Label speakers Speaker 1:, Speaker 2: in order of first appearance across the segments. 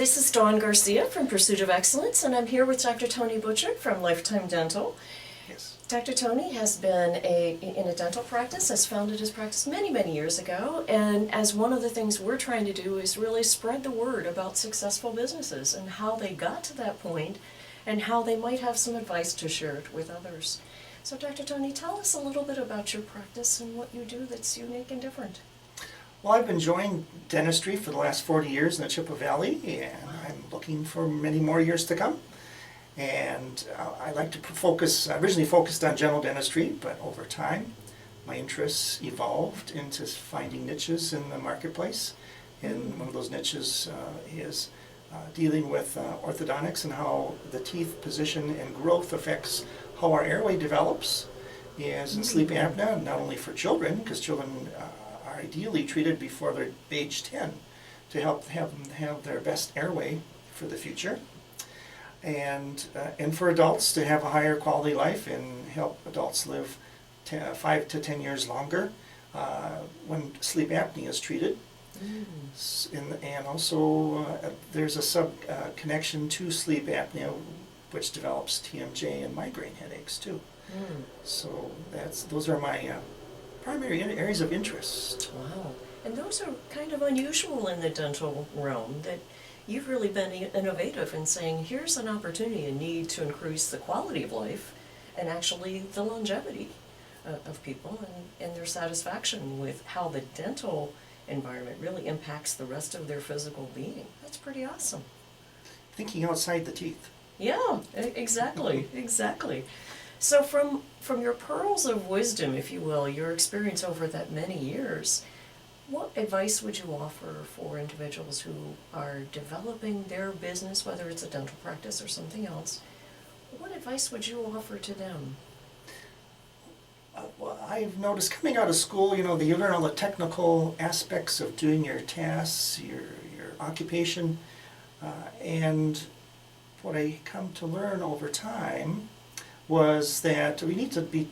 Speaker 1: this is Dawn Garcia from Pursuit of Excellence, and I'm here with Dr. Tony Butchert from Lifetime Dental.
Speaker 2: Yes.
Speaker 1: Dr. Tony has been in a dental practice, has founded his practice many, many years ago, and as one of the things we're trying to do is really spread the word about successful businesses and how they got to that point and how they might have some advice to share with others. So Dr. Tony, tell us a little bit about your practice and what you do that's unique and different.
Speaker 2: Well, I've been enjoying dentistry for the last 40 years in the Chippewa Valley, and I'm looking for many more years to come. And I like to focus, I originally focused on general dentistry, but over time my interests evolved into finding niches in the marketplace. And one of those niches is dealing with orthodontics and how the teeth position and growth affects how our airway develops. Is in sleep apnea, not only for children, because children are ideally treated before they're age 10 to help have them have their best airway for the future. And for adults to have a higher quality life and help adults live 5 to 10 years longer when sleep apnea is treated. And also there's a sub-connection to sleep apnea which develops TMJ and migraine headaches too. So those are my primary areas of interest.
Speaker 1: Wow. And those are kind of unusual in the dental realm, that you've really been innovative in saying here's an opportunity, a need to increase the quality of life and actually the longevity of people and their satisfaction with how the dental environment really impacts the rest of their physical being. That's pretty awesome.
Speaker 2: Thinking outside the teeth.
Speaker 1: Yeah, exactly, exactly. So from your pearls of wisdom, if you will, your experience over that many years, what advice would you offer for individuals who are developing their business, whether it's a dental practice or something else? What advice would you offer to them?
Speaker 2: Well, I've noticed coming out of school, you learn all the technical aspects of doing your tasks, your occupation, and what I come to learn over time was that we need to be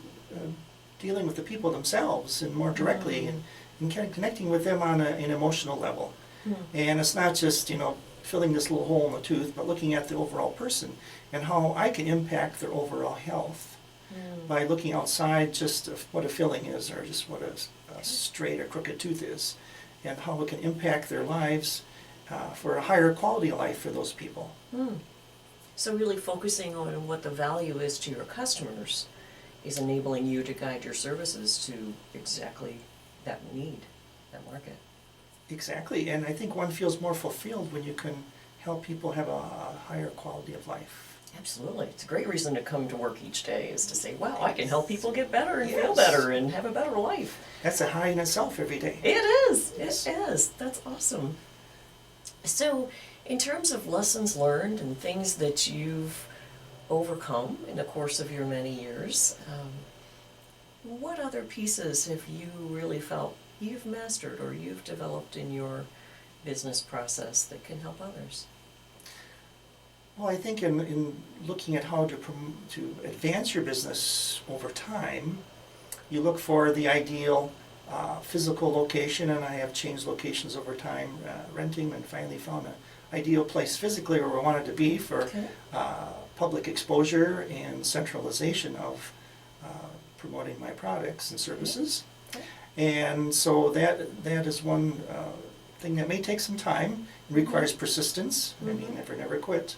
Speaker 2: dealing with the people themselves and more directly and kind of connecting with them on an emotional level. And it's not just, filling this little hole in the tooth, but looking at the overall person and how I can impact their overall health by looking outside just of what a filling is or just what a straight or crooked tooth is, and how it can impact their lives for a higher quality of life for those people.
Speaker 1: So really focusing on what the value is to your customers is enabling you to guide your services to exactly that need, that market.
Speaker 2: Exactly, and I think one feels more fulfilled when you can help people have a higher quality of life.
Speaker 1: Absolutely. It's a great reason to come to work each day, is to say, wow, I can help people get better and feel
Speaker 2: Yes.
Speaker 1: better and have a better life.
Speaker 2: That's a high in itself every day.
Speaker 1: It is.
Speaker 2: Yes.
Speaker 1: It is. That's awesome. So, in terms of lessons learned and things that you've overcome in the course of your many years, what other pieces have you really felt you've mastered or you've developed in your business process that can help others?
Speaker 2: Well, I think in looking at how to advance your business over time, you look for the ideal physical location, and I have changed locations over time, renting, and finally found an ideal place physically where I wanted to be for public exposure and centralization of promoting my products and services. And so that is one thing that may take some time, requires persistence. I mean, never quit.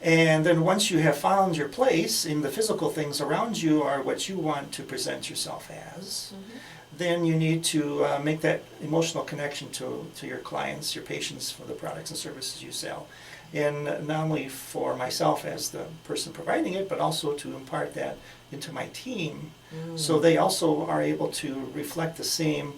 Speaker 2: And then once you have found your place and the physical things around you are what you want to present yourself as, then you need to make that emotional connection to your clients, your patients, for the products and services you sell. And not only for myself as the person providing it, but also to impart that into my team, so they also are able to reflect the same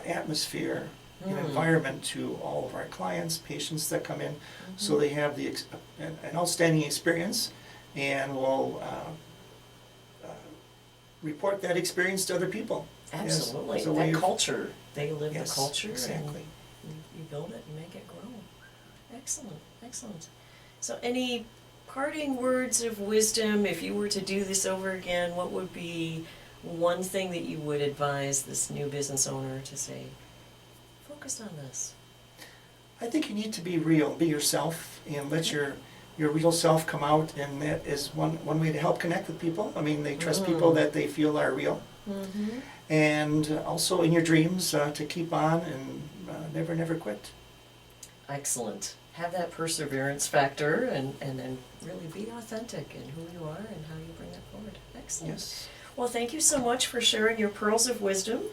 Speaker 2: atmosphere and environment to all of our clients, patients that come in, so they have an outstanding experience, and will report that experience to other people.
Speaker 1: Absolutely.
Speaker 2: As a
Speaker 1: That
Speaker 2: way of-
Speaker 1: culture, they live
Speaker 2: Yes,
Speaker 1: the culture
Speaker 2: exactly.
Speaker 1: and you build it and make it grow. Excellent, excellent. So any parting words of wisdom, if you were to do this over again, what would be one thing that you would advise this new business owner to say, focus on this?
Speaker 2: I think you need to be real, be yourself, and let your real self come out, and that is one way to help connect with people. I mean, they trust people that they feel are real.
Speaker 1: Mm-hmm.
Speaker 2: And also in your dreams, to keep on and never quit.
Speaker 1: Excellent. Have that perseverance factor and then really be authentic in who you are and how you bring that forward. Excellent.
Speaker 2: Yes.
Speaker 1: Well, thank you so much for sharing your pearls of wisdom,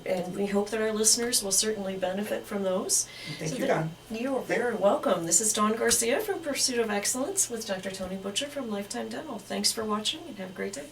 Speaker 1: and we hope that our listeners will certainly benefit from those.
Speaker 2: Thank you, Don.
Speaker 1: You're very welcome. This is Dawn Garcia from Pursuit of Excellence with Dr. Tony Butchert from Lifetime Dental. Thanks for watching and have a great day.